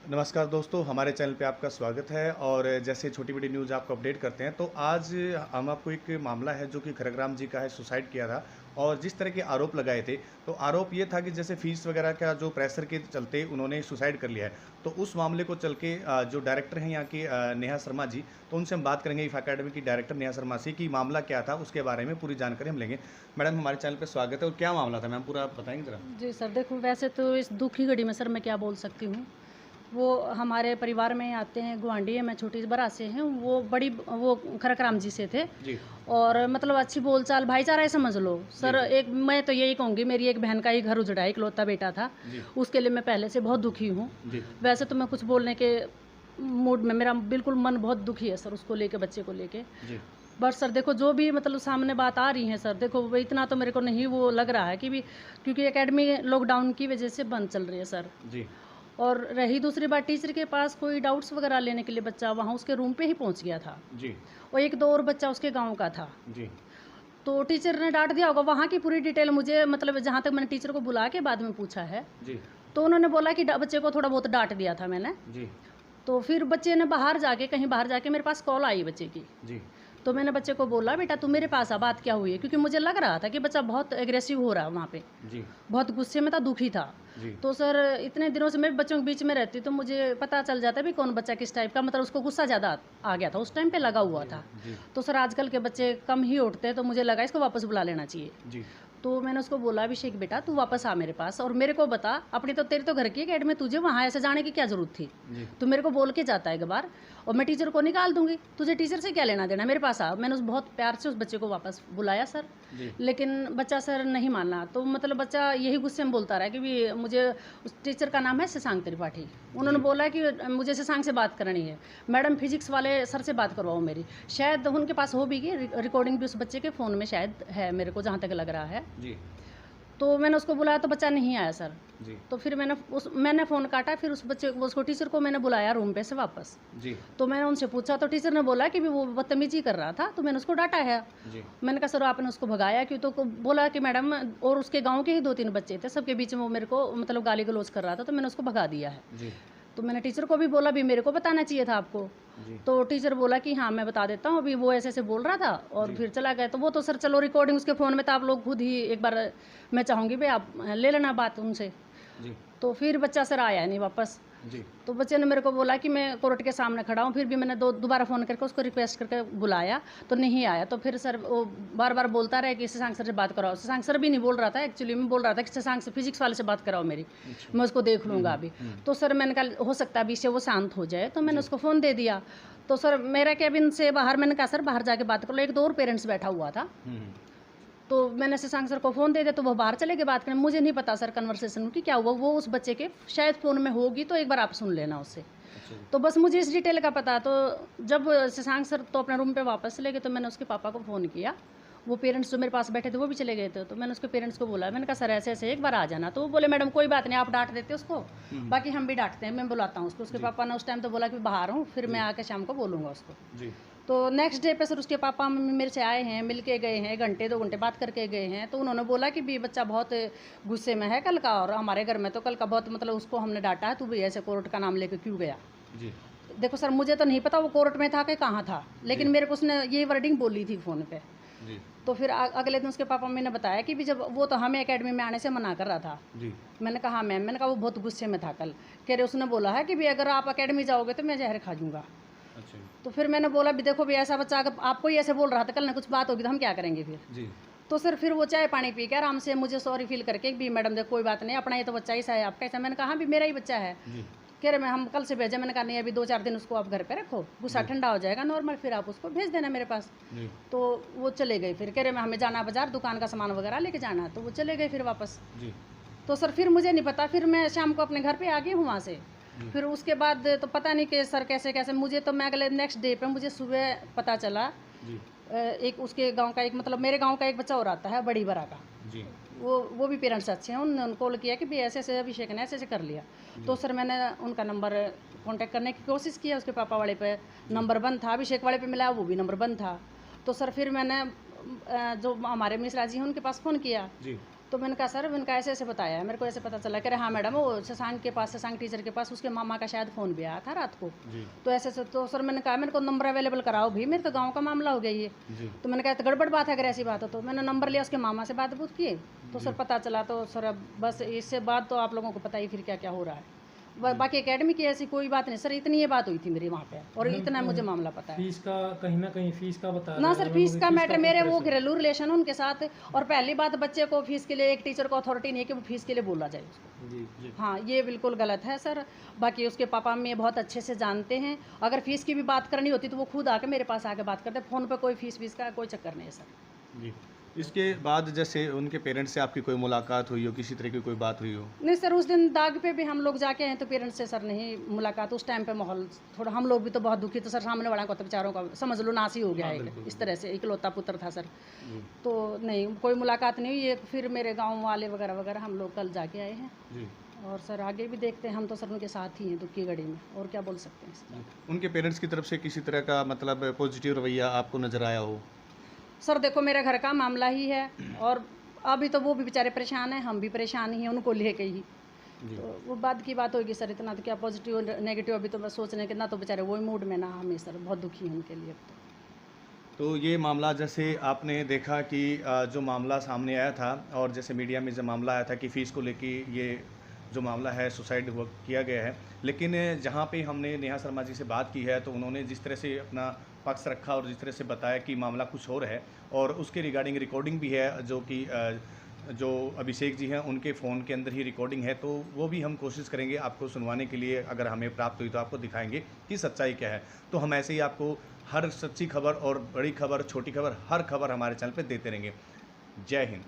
नमस्कार दोस्तों, हमारे चैनल पे आपका स्वागत है। और जैसे छोटी-बड़ी न्यूज़ आपको अपडेट करते हैं, तो आज हम आपको एक मामला है जो कि खरग्राम जी का है, सुसाइड किया था। और जिस तरह के आरोप लगाए थे, तो आरोप ये था कि जैसे फ़ीस वगैरह का जो प्रेशर के चलते उन्होंने सुसाइड कर लिया है। तो उस मामले को चल के जो डायरेक्टर हैं यहाँ की नेहा शर्मा जी, तो उनसे हम बात करेंगे इफ़ अकेडमी की डायरेक्टर नेहा शर्मा से कि मामला क्या था, उसके बारे में पूरी जानकारी हम लेंगे। मैडम, हमारे चैनल पे स्वागत है। और क्या मामला था मैम, पूरा आप बताएँगे ज़रा? जी सर, देखो वैसे तो इस दुःख की घड़ी में सर मैं क्या बोल सकती हूँ। वो हमारे परिवार में आते हैं, गुआंढी है, मैं छोटी बरा से हैं, वो खरकराम जी से थे। जी, और मतलब अच्छी बोलचाल, भाईचारा ही समझ लो। जी, सर एक मैं तो यही कहूँगी, मेरी एक बहन का ही घर उजड़ा है, इकलौता बेटा था। जी, उसके लिए मैं पहले से बहुत दुखी हूँ। जी, वैसे तो मैं कुछ बोलने के मूड में, मेरा बिल्कुल मन बहुत दुखी है सर उसको लेके, बच्चे को लेके। जी, बट सर देखो, जो भी मतलब सामने बात आ रही है सर, देखो वो इतना तो मेरे को नहीं वो लग रहा है कि भी, क्योंकि एकेडमी लॉकडाउन की वजह से बंद चल रही है सर। जी, और रही दूसरी बात, टीचर के पास कोई डाउट्स वगैरह लेने के लिए बच्चा वहाँ उसके रूम पे ही पहुँच गया था। जी, और एक दो और बच्चा उसके गाँव का था। जी, तो टीचर ने डाँट दिया होगा, वहाँ की पूरी डिटेल मुझे, मतलब जहाँ तक मैंने टीचर को बुला के बाद में पूछा है, जी, तो उन्होंने बोला कि बच्चे को थोड़ा बहुत डाँट दिया था मैंने। जी, तो फिर बच्चे ने कहीं बाहर जाके मेरे पास कॉल आई बच्चे की। जी, तो मैंने बच्चे को बोला, बेटा तू मेरे पास आ, बात क्या हुई है? क्योंकि मुझे लग रहा था कि बच्चा बहुत एग्रेसिव हो रहा है वहाँ पे, जी, बहुत गुस्से में था, दुखी था। जी, तो सर इतने दिनों से मैं बच्चों के बीच में रहती, तो मुझे पता चल जाता है भी कौन बच्चा किस टाइप का, मतलब उसको गुस्सा ज़्यादा आ गया था, उस टाइम पे लगा हुआ था। जी, तो सर आजकल के बच्चे कम ही उठते हैं, तो मुझे लगा इसको वापस बुला लेना चाहिए। जी, तो मैंने उसको बोला, अभिषेक बेटा तू वापस आ मेरे पास, और मेरे को बता, अपनी तो तेरी तो घर की एकेडमी, तुझे वहाँ ऐसे जाने की क्या ज़रूरत थी? जी, तू मेरे को बोल के जाता है एक बार, और मैं टीचर को निकाल दूंगी, तुझे टीचर से क्या लेना देना, मेरे पास आ। मैंने बहुत प्यार से उस बच्चे को वापस बुलाया सर। जी, लेकिन बच्चा सर नहीं माना, तो मतलब बच्चा यही गुस्से में बोलता रहा कि भी मुझे, उस टीचर का नाम है शशांक त्रिपाठी, उन्होंने जी, बोला कि मुझे शशांक से बात करनी है, मैडम फिजिक्स वाले सर से बात करवाओ मेरी। शायद उनके पास हो भी कि रिकॉर्डिंग भी उस बच्चे के फ़ोन में शायद है, मेरे को जहाँ तक लग रहा है। जी, तो मैंने उसको बुलाया तो बच्चा नहीं आया सर। जी, तो फिर मैंने फ़ोन काटा, फिर उस बच्चे उसको टीचर को मैंने बुलाया रूम पे से वापस। जी, तो मैंने उनसे पूछा, तो टीचर ने बोला कि भी वो बदतमीज़ी कर रहा था, तो मैंने उसको डाँटा है। जी, मैंने कहा सर आपने उसको भगाया क्यों? तो बोला कि मैडम, और उसके गाँव के ही 2-3 बच्चे थे, सबके बीच में वो मेरे को मतलब गाली-गलौज कर रहा था, तो मैंने उसको भगा दिया है। जी, तो मैंने टीचर को भी बोला, भी मेरे को बताना चाहिए था आपको। जी, तो टीचर बोला कि हाँ, मैं बता देता हूँ, अभी वो ऐसे-ऐसे बोल रहा था, और जी, फिर चला गया। तो वो तो सर चलो, रिकॉर्डिंग उसके फ़ोन में था, आप लोग खुद ही एक बार, मैं चाहूँगी भई आप ले लेना बात उनसे। जी, तो फिर बच्चा सर आया नहीं वापस। जी, तो बच्चे ने मेरे को बोला कि मैं कोर्ट के सामने खड़ा हूँ, फिर भी मैंने दोबारा फ़ोन करके उसको रिक्वेस्ट करके बुलाया, तो नहीं आया। तो फिर सर वो बार-बार बोलता रहा कि शशांक सर से बात कराओ। शशांक सर भी नहीं बोल रहा था, एक्चुअली में बोल रहा था कि शशांक से, फिजिक्स वाले से बात कराओ मेरी, अच्छा। मैं उसको देख हुँ, लूँगा हुँ, अभी। हुँ, तो सर मैंने कहा हो सकता है अभी से वो शांत हो जाए, तो मैंने जी, उसको फ़ोन दे दिया। तो सर मेरा केबिन से बाहर, मैंने कहा सर बाहर जाके बात कर लो, एक दो और पेरेंट्स बैठा हुआ था। हुँ, हुँ, तो मैंने शशांक सर को फ़ोन दे दिया, तो वो बाहर चले गए बात करने। मुझे नहीं पता सर कन्वर्सेशन की क्या हुआ, वो उस बच्चे के शायद फ़ोन में होगी, तो एक बार आप सुन लेना उससे। अच्छा जी, तो बस मुझे इस डिटेल का पता। तो जब शशांक सर तो अपने रूम पे वापस चले गए, तो मैंने उसके पापा को फ़ोन किया। वो पेरेंट्स जो मेरे पास बैठे थे वो भी चले गए थे, तो मैंने उसके पेरेंट्स को बोला, मैंने कहा सर ऐसे-ऐसे एक बार आ जाना। तो वो बोले मैडम कोई बात नहीं, आप डाँट देते उसको, हुँ, हुँ, बाकी हम भी डाँटते हैं, मैं बुलाता हूँ उसको। उसके जी, पापा ने उस टाइम तो बोला कि बाहर हूँ, फिर मैं जी, आके शाम को बोलूँगा उसको। जी, तो नेक्स्ट डे पे सर उसके पापा-मम्मी मेरे से आए हैं, मिल के गए हैं, घंटे 2 घंटे बात करके गए हैं। तो उन्होंने बोला कि भी बच्चा बहुत गुस्से में है कल का, और हमारे घर में तो कल का बहुत, मतलब उसको हमने डाँटा है, तू भी ऐसे कोर्ट का नाम लेके क्यों गया? जी, देखो सर मुझे तो नहीं पता वो कोर्ट में था कि कहाँ था, लेकिन जी, मेरे को उसने ये वर्डिंग बोली थी फ़ोन पे। जी, तो फिर अगले दिन उसके पापा-मम्मी ने बताया कि भी जब वो तो हमें एकेडमी में आने से मना कर रहा था। जी, मैंने कहा हाँ मैम, मैंने कहा वो बहुत गुस्से में था कल। कह रहे उसने बोला है कि भी अगर आप एकेडमी जाओगे तो मैं ज़हर खा जाऊँगा। अच्छा जी, तो फिर मैंने बोला भी देखो भी ऐसा बच्चा अगर आपको ही ऐसे बोल रहा था, कल ना कुछ बात होगी तो हम क्या करेंगे फिर? जी, तो सर फिर वो चाय पानी पी के आराम से मुझे सॉरी फ़ील करके भी मैडम देखो कोई बात नहीं, अपना ये तो बच्चा ऐसा है, आपका ऐसा। मैंने कहा हाँ भी मेरा ही बच्चा है। जी, कह रहे मैं हम कल से भेजें। मैंने कहा नहीं, अभी 2-4 दिन उसको आप घर पे रखो, गुस्सा जी, ठंडा हो जाएगा नॉर्मल, फिर आप उसको भेज देना मेरे पास। जी, तो वो चले गए फिर, कह रहे मैं हमें जाना बाज़ार, दुकान का सामान वगैरह लेके जाना, तो वो चले गए फिर वापस। जी, तो सर फिर मुझे नहीं पता, फिर मैं शाम को अपने घर पे आ गई हूँ वहाँ से। जी, फिर उसके बाद तो पता नहीं कि सर कैसे-कैसे मुझे, तो मैं अगले नेक्स्ट डे पे मुझे सुबह पता चला, जी, एक उसके गाँव का एक, मतलब मेरे गाँव का एक बच्चा और आता है बड़ी बरा का। जी, वो भी पेरेंट्स अच्छे हैं, उन्होंने कॉल किया कि भई ऐसे-ऐसे अभिषेक ने ऐसे-ऐसे कर लिया। तो जी, सर मैंने उनका नंबर कॉन्टैक्ट करने की कोशिश किया, उसके पापा वाले पे नंबर बंद था, अभिषेक वाले पे मिला वो भी नंबर बंद था। तो सर फिर मैंने जो हमारे मिश्रा जी हैं उनके पास फ़ोन किया। जी, तो मैंने कहा सर, मैंने कहा ऐसे ऐसे बताया है, मेरे को ऐसे पता चला। कह रहे हाँ मैडम, वो शशांक के पास, शशांक टीचर के पास उसके मामा का शायद फ़ोन भी आया था रात को। जी। तो ऐसे ऐसे, तो सर मैंने कहा मेरे को नंबर अवेलेबल कराओ भी, मेरे तो गाँव का मामला हो गया ये। जी। तो मैंने कहा तो गड़बड़ बात है, अगर ऐसी बात हो तो। मैंने नंबर लिया, उसके मामा से बात बूत की, तो सर पता चला। तो सर अब बस इससे बाद तो आप लोगों को पता ही फिर क्या क्या हो रहा है। बाकी एकेडमी की ऐसी कोई बात नहीं सर, इतनी ये बात हुई थी मेरी वहाँ पे, और इतना मुझे मामला पता है। फीस का कहीं ना कहीं फीस का बता ना रहे सर, हैं, फीस का फीस मैटर, मेरे वो प्रेशर। घरेलू रिलेशन है उनके साथ। और पहली बात, बच्चे को फीस के लिए एक टीचर को अथॉरिटी नहीं है कि वो फीस के लिए बोला जाए उसको। जी जी। हाँ, ये बिल्कुल गलत है सर। बाकी उसके पापा मम्मी बहुत अच्छे से जानते हैं, अगर फीस की भी बात करनी होती तो वो खुद आके मेरे पास आके बात करते। फ़ोन पे कोई फीस का कोई चक्कर नहीं है सर। जी। इसके बाद जैसे उनके पेरेंट्स से आपकी कोई मुलाकात हुई हो, किसी तरह की कोई बात हुई हो? नहीं सर, उस दिन दाग पे भी हम लोग जाके हैं तो पेरेंट्स से सर नहीं मुलाकात। उस टाइम पे माहौल थोड़ा, हम लोग भी तो बहुत दुखी। तो सर सामने वाला को तो बेचारों का समझ लो नाश ही हो गया हाँ, है, बिल्कुल, इस तरह से इकलौता पुत्र था सर। जी। तो नहीं, कोई मुलाकात नहीं हुई। फिर मेरे गाँव वाले वगैरह वगैरह हम लोग कल जाके आए हैं। जी। और सर आगे भी देखते हैं, हम तो सर उनके साथ ही हैं दुख की घड़ी में, और क्या बोल सकते हैं इस बात। उनके पेरेंट्स की तरफ से किसी तरह का मतलब पॉजिटिव रवैया आपको नज़र आया हो? सर देखो, मेरे घर का मामला ही है, और अभी तो वो भी बेचारे परेशान हैं, हम भी परेशान ही हैं उनको लेके ही। जी। तो वो बाद की बात होगी सर, इतना तो क्या पॉजिटिव नेगेटिव अभी तो बस सोचने के ना, तो बेचारे वही मूड में ना हमें सर, बहुत दुखी हैं उनके लिए अब तो ये मामला जैसे आपने देखा कि जो मामला सामने आया था, और जैसे मीडिया में जो मामला आया था कि फ़ीस को लेके ये जो मामला है सुसाइड किया गया है, लेकिन जहाँ पे हमने नेहा शर्मा जी से बात की है तो उन्होंने जिस तरह से अपना पक्ष रखा और जिस तरह से बताया कि मामला कुछ और है, और उसके रिगार्डिंग रिकॉर्डिंग भी है जो कि जो अभिषेक जी हैं उनके फ़ोन के अंदर ही रिकॉर्डिंग है, तो वो भी हम कोशिश करेंगे आपको सुनवाने के लिए। अगर हमें प्राप्त हुई तो आपको दिखाएंगे कि सच्चाई क्या है। तो हम ऐसे ही आपको हर सच्ची खबर और बड़ी खबर, छोटी खबर, हर खबर हमारे चैनल पे देते रहेंगे। जय हिंद।